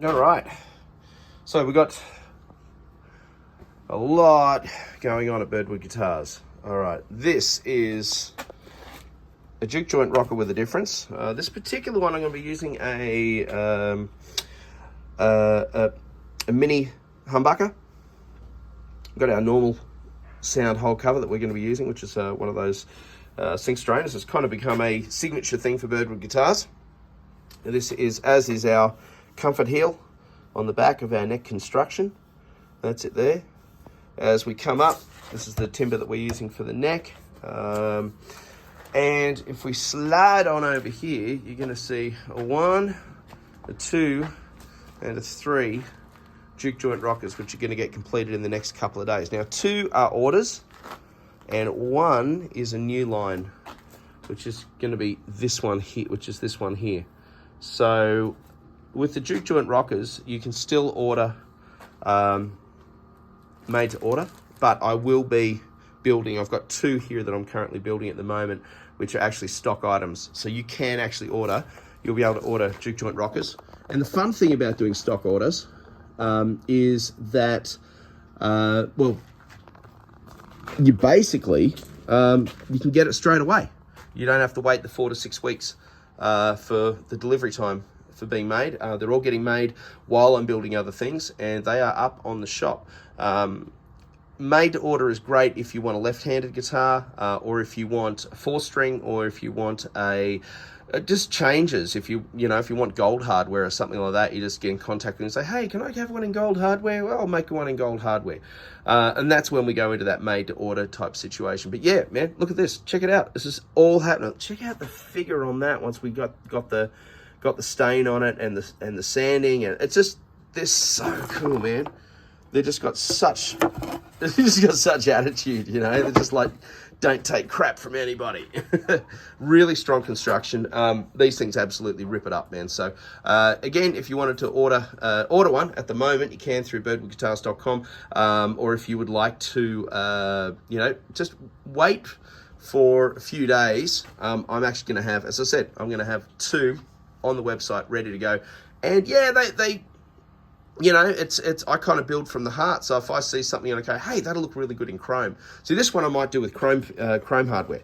All right, so we got a lot going on at Birdwood Guitars. All right, this is a juke joint rocker with a difference. This particular one, I'm going to be using a mini humbucker. We've got our normal sound hole cover that we're going to be using, which is one of those sink strainers. It's kind of become a signature thing for Birdwood Guitars. And this is, as is our comfort heel on the back of our neck construction. That's it there. As we come up, this is the timber that we're using for the neck. And if we slide on over here, you're going to see a 1, a 2, and a 3 juke joint rockers, which are going to get completed in the next couple of days. Now, 2 are orders, and 1 is a new line, which is going to be this one here, which is this one here. So with the juke joint rockers, you can still order made to order, but I will be building, I've got 2 here that I'm currently building at the moment, which are actually stock items. So you can actually order, you'll be able to order juke joint rockers. And the fun thing about doing stock orders is that, well, you basically, you can get it straight away. You don't have to wait the 4 to 6 weeks for the delivery time for being made. They're all getting made while I'm building other things, and they are up on the shop. Made to order is great if you want a left-handed guitar, or if you want a 4-string, or if you want a just changes. If you want gold hardware or something like that, you just get in contact with them and say, hey, can I have one in gold hardware? Well, I'll make one in gold hardware. And that's when we go into that made to order type situation. But yeah, man, look at this. Check it out. This is all happening. Check out the figure on that once we got the stain on it and the sanding, and it's just, they're so cool, man. They just got such attitude, you know. They're just like, don't take crap from anybody. Really strong construction. These things absolutely rip it up, man. So again, if you wanted to order one at the moment, you can through birdwoodguitars.com, or if you would like to, just wait for a few days. I'm actually going to have, as I said, I'm going to have 2 on the website ready to go. And yeah, they it's I kind of build from the heart. So if I see something and I go, hey, that'll look really good in chrome. See, this one I might do with chrome hardware,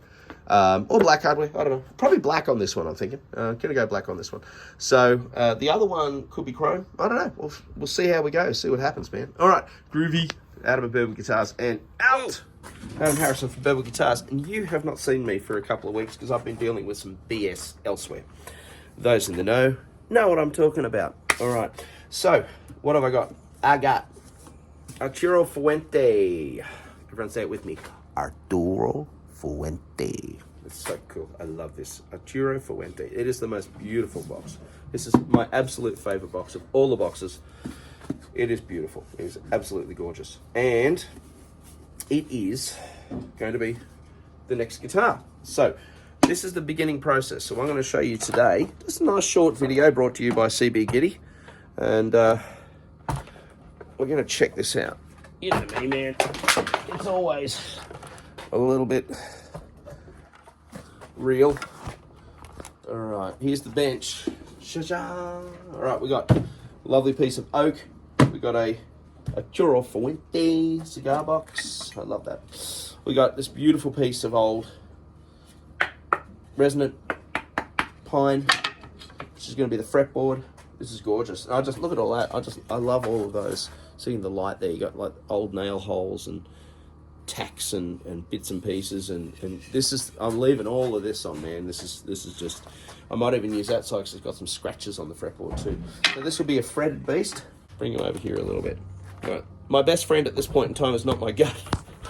or black hardware. I don't know. Probably black on this one, I'm thinking. Gonna go black on this one. So the other one could be chrome. I don't know. We'll see how we go. See what happens, man. All right, groovy. Adam of Birdwood Guitars and out. Adam Harrison from Birdwood Guitars, and you have not seen me for a couple of weeks because I've been dealing with some BS elsewhere. Those in the know what I'm talking about. All right. So, what have I got? I got Arturo Fuente. Everyone say it with me. Arturo Fuente. It's so cool. I love this. Arturo Fuente. It is the most beautiful box. This is my absolute favorite box of all the boxes. It is beautiful. It is absolutely gorgeous. And it is going to be the next guitar. So, this is the beginning process. So, I'm going to show you today just a nice short video brought to you by CBGs. And we're going to check this out. You know me, man. It's always a little bit real. All right, here's the bench. All right, we got a lovely piece of oak. We got a Arturo Fuente cigar box. I love that. We got this beautiful piece of old resonant pine, which is going to be the fretboard. This is gorgeous. I just look at all that. I love all of those. Seeing the light there, you got like old nail holes and tacks and bits and pieces, and this is, I'm leaving all of this on, man. This is just, I might even use that side because it's got some scratches on the fretboard too. So this will be a fretted beast. Bring him over here a little bit. All right. My best friend at this point in time is not my gut.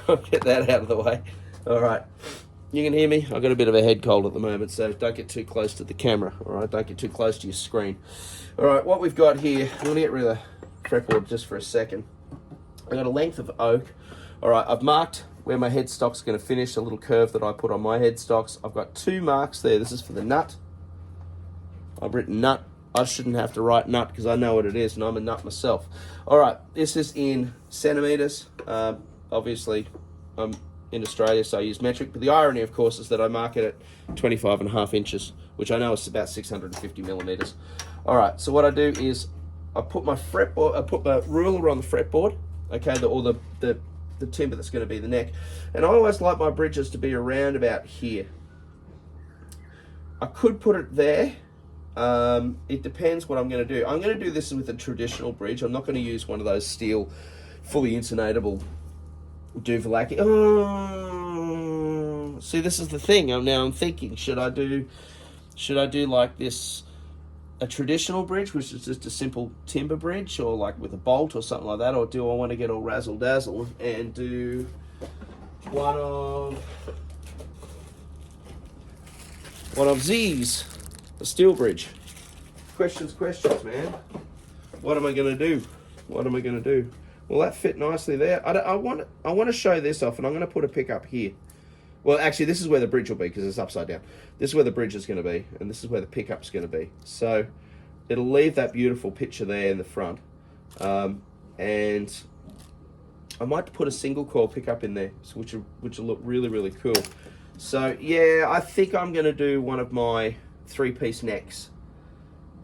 I'll get that out of the way. All right. You can hear me. I've got a bit of a head cold at the moment, so don't get too close to the camera, all right? Don't get too close to your screen. All right, what we've got here, I'm going to get rid of the fretboard just for a second. I've got a length of oak. All right, I've marked where my headstock's going to finish, a little curve that I put on my headstocks. I've got 2 marks there. This is for the nut. I've written nut. I shouldn't have to write nut because I know what it is, and I'm a nut myself. All right, this is in centimetres. Obviously, I'm in Australia, so I use metric. But the irony, of course, is that I mark it at 25.5 inches, which I know is about 650 millimeters. All right, so what I do is I put my fretboard, I put my ruler on the fretboard, okay, or the timber that's going to be the neck, and I always like my bridges to be around about here. I could put it there. It depends what I'm going to do. I'm going to do this with a traditional bridge. I'm not going to use one of those steel, fully intonatable Duvalaki. Oh, see, this is the thing. Now I'm thinking, should I do like this, a traditional bridge, which is just a simple timber bridge, or like with a bolt or something like that, or do I want to get all razzle dazzle and do one of these, a steel bridge? Questions, man. What am I going to do? Well, that fit nicely there. I want to show this off, and I'm going to put a pick up here. Well, actually, this is where the bridge will be because it's upside down. This is where the bridge is going to be, and this is where the pickup's going to be. So it'll leave that beautiful picture there in the front. And I might put a single coil pickup in there, which will look really, really cool. So yeah, I think I'm going to do one of my 3-piece necks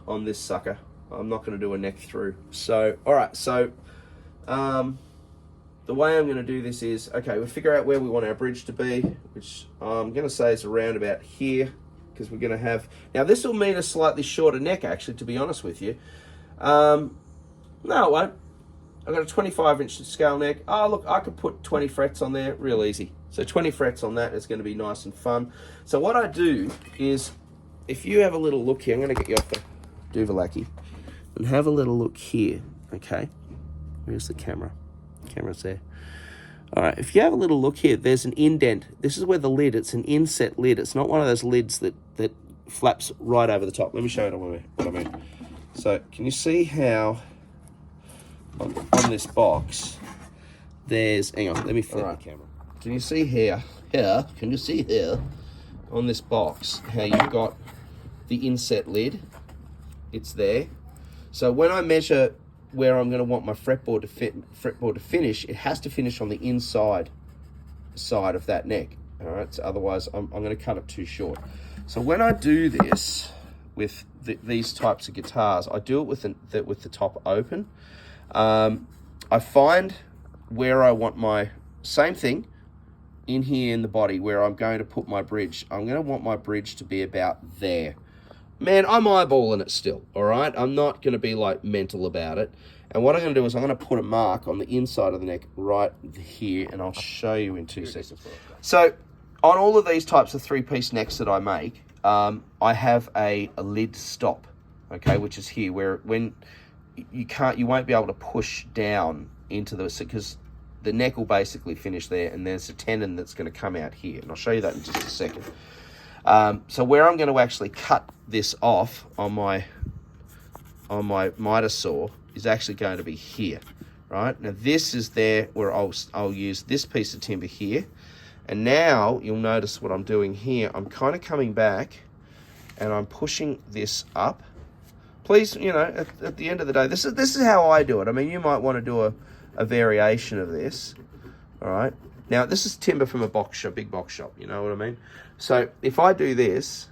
on this sucker. I'm not going to do a neck through. So, all right, so the way I'm going to do this is, okay, we'll figure out where we want our bridge to be, which I'm going to say is around about here, because we're going to have, now this will mean a slightly shorter neck, actually, to be honest with you. No, it won't. I've got a 25-inch scale neck. Oh, look, I could put 20 frets on there, real easy. So 20 frets on that is going to be nice and fun. So what I do is, if you have a little look here, I'm going to get you off the Duvalaki, and have a little look here, okay? Where's the camera? Camera's there. All right, if you have a little look here, there's an indent. This is where the lid, it's an inset lid. It's not one of those lids that flaps right over the top. Let me show you what I mean. So can you see how on this box, there's, hang on, let me flip the camera. Can you see here, can you see here on this box, how you've got the inset lid? It's there. So when I measure where I'm going to want my fretboard to finish, it has to finish on the inside side of that neck. All right, so otherwise I'm going to cut it too short. So when I do this with these types of guitars, I do it with the top open. I find where I want my, same thing in here in the body where I'm going to put my bridge. I'm going to want my bridge to be about there. Man, I'm eyeballing it still, all right? I'm not going to be like mental about it. And what I'm going to do is I'm going to put a mark on the inside of the neck right here, and I'll show you in 2 seconds. So on all of these types of 3-piece necks that I make, I have a lid stop, okay, which is here, where when you won't be able to push down into the, because the neck will basically finish there, and there's a tenon that's going to come out here, and I'll show you that in just a second. So where I'm going to actually cut this off on my miter saw is actually going to be here, right? Now this is there where I'll use this piece of timber here, and now you'll notice what I'm doing here. I'm kind of coming back, and I'm pushing this up. Please, you know, at the end of the day, this is how I do it. I mean, you might want to do a variation of this, all right? Now, this is timber from a box shop, big box shop, you know what I mean? So if I do this,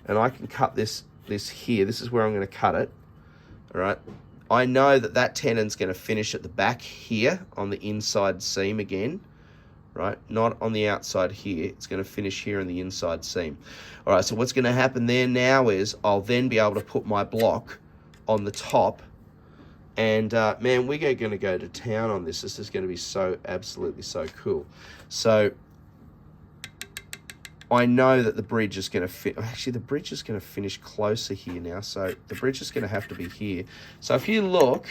and I can cut this here, this is where I'm going to cut it, all right? I know that tenon's going to finish at the back here on the inside seam again, right? Not on the outside here. It's going to finish here in the inside seam. All right, so what's going to happen there now is I'll then be able to put my block on the top. And man, we're going to go to town on this. This is going to be so absolutely so cool. So I know that the bridge is going to fit. Actually, the bridge is going to finish closer here now. So the bridge is going to have to be here. So if you look,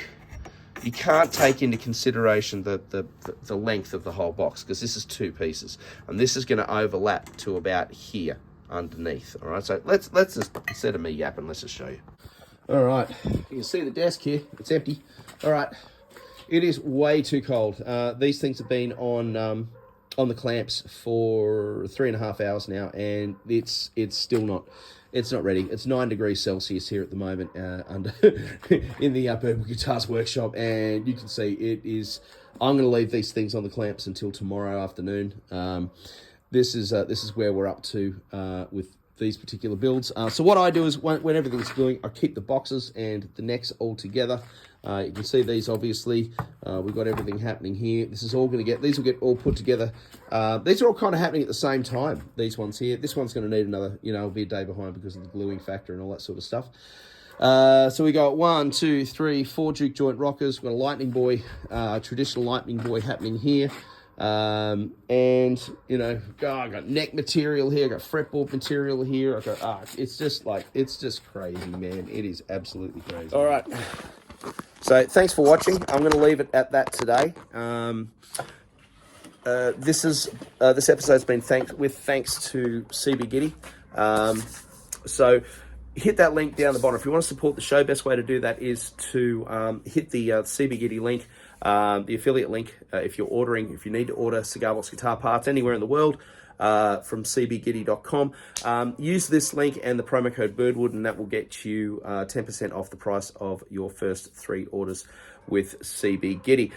you can't take into consideration the length of the whole box, because this is 2 pieces, and this is going to overlap to about here underneath. All right, so let's just, instead of me yapping, let's just show you. All right, you can see the desk here, it's empty. All right, it is way too cold. These things have been on the clamps for 3.5 hours now, and it's still not ready. It's 9 degrees Celsius here at the moment under in the Purple Guitars workshop, and you can see it is. I'm going to leave these things on the clamps until tomorrow afternoon. This is where we're up to with these particular builds. So what I do is when everything's doing, I keep the boxes and the necks all together. You can see these, obviously. We've got everything happening here. This is all going to get, these will get all put together. These are all kind of happening at the same time, these ones here. This one's going to need another, it'll be a day behind because of the gluing factor and all that sort of stuff. So we got 1, 2, 3, 4 juke joint rockers. We've got a lightning boy, traditional lightning boy happening here. And I got neck material here, I got fretboard material here. I got it's just crazy, man. It is absolutely crazy. All right. So thanks for watching. I'm going to leave it at that today. This episode's been thanks to CBGs. So hit that link down the bottom. If you want to support the show, best way to do that is to hit the CBGs link, the affiliate link. If you need to order Cigar Box guitar parts anywhere in the world, from cbgitty.com. Use this link and the promo code Birdwood, and that will get you 10% off the price of your first 3 orders with CBGitty.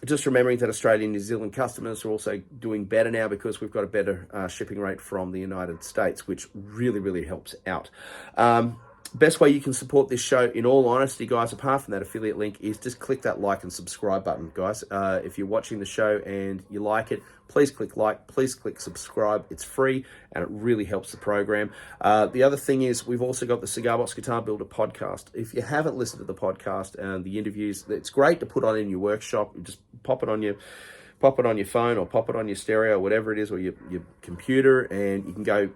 Just remembering that Australian and New Zealand customers are also doing better now because we've got a better shipping rate from the United States, which really, really helps out. Best way you can support this show, in all honesty, guys, apart from that affiliate link, is just click that like and subscribe button, guys. If you're watching the show and you like it, please click like, please click subscribe. It's free and it really helps the program. The other thing is we've also got the Cigar Box Guitar Builder podcast. If you haven't listened to the podcast and the interviews, it's great to put on in your workshop. You just pop it on your phone or pop it on your stereo, whatever it is, or your computer, and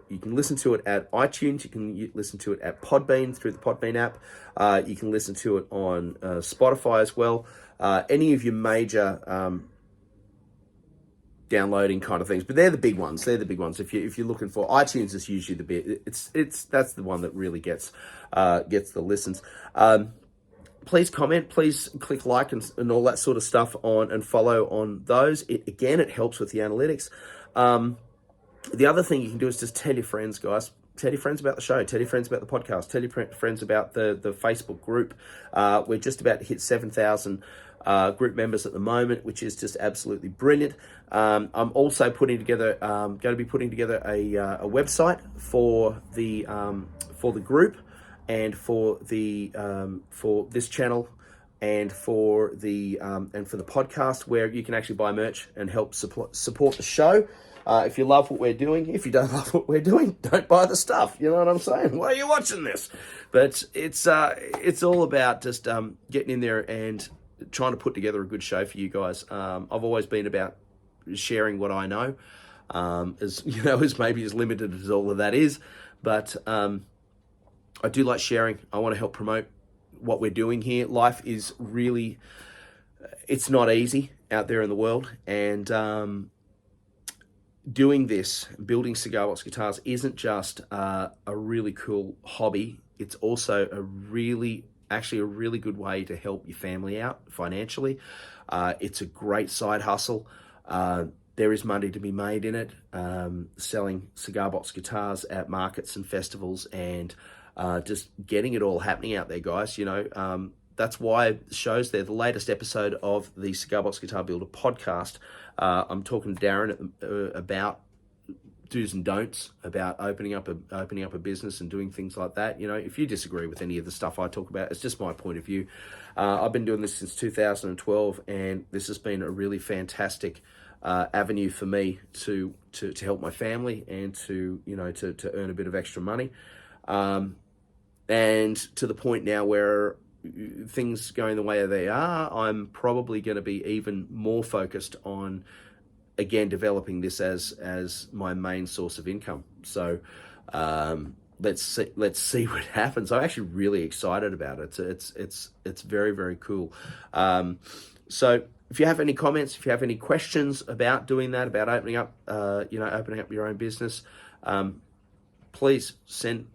you can listen to it at iTunes, you can listen to it at Podbean through the Podbean app, you can listen to it on Spotify as well, any of your major downloading kind of things, but they're the big ones. If you're looking for iTunes, is usually the bit. That's the one that really gets the listens. Please comment, please click like and all that sort of stuff on and follow on those. It helps with the analytics. The other thing you can do is just tell your friends, guys. Tell your friends about the show. Tell your friends about the podcast. Tell your friends about the Facebook group. We're just about to hit 7,000 group members at the moment, which is just absolutely brilliant. I'm also going to be putting together a website for the group, and for this channel, and for the podcast, where you can actually buy merch and help support the show. If you love what we're doing, if you don't love what we're doing, don't buy the stuff. You know what I'm saying? Why are you watching this? But it's all about just getting in there and trying to put together a good show for you guys. I've always been about sharing what I know, as maybe as limited as all of that is, but I do like sharing. I want to help promote what we're doing here. Life is really, it's not easy out there in the world. And doing this, building Cigar Box guitars, isn't just a really cool hobby. It's also a really good way to help your family out financially. It's a great side hustle. There is money to be made in it, selling Cigar Box guitars at markets and festivals, and just getting it all happening out there, guys. That's why the show's there. The latest episode of the Cigar Box Guitar Builder podcast, I'm talking to Darren about do's and don'ts about opening up a business and doing things like that. If you disagree with any of the stuff I talk about, it's just my point of view. I've been doing this since 2012, and this has been a really fantastic avenue for me to help my family and to earn a bit of extra money. And to the point now where things going the way they are, I'm probably going to be even more focused on, again, developing this as my main source of income. So let's see what happens. I'm actually really excited about it. It's very, very cool. So if you have any comments, if you have any questions about doing that, about opening up your own business, please send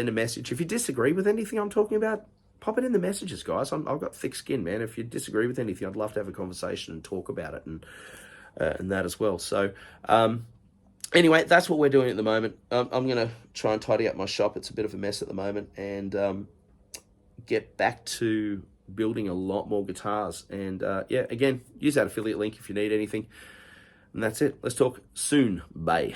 a message. If you disagree with anything I'm talking about, pop it in the messages, guys. I've got thick skin, man. If you disagree with anything, I'd love to have a conversation and talk about it and that as well. So anyway, that's what we're doing at the moment. I'm going to try and tidy up my shop. It's a bit of a mess at the moment, and get back to building a lot more guitars. And again, use that affiliate link if you need anything. And that's it. Let's talk soon. Bye.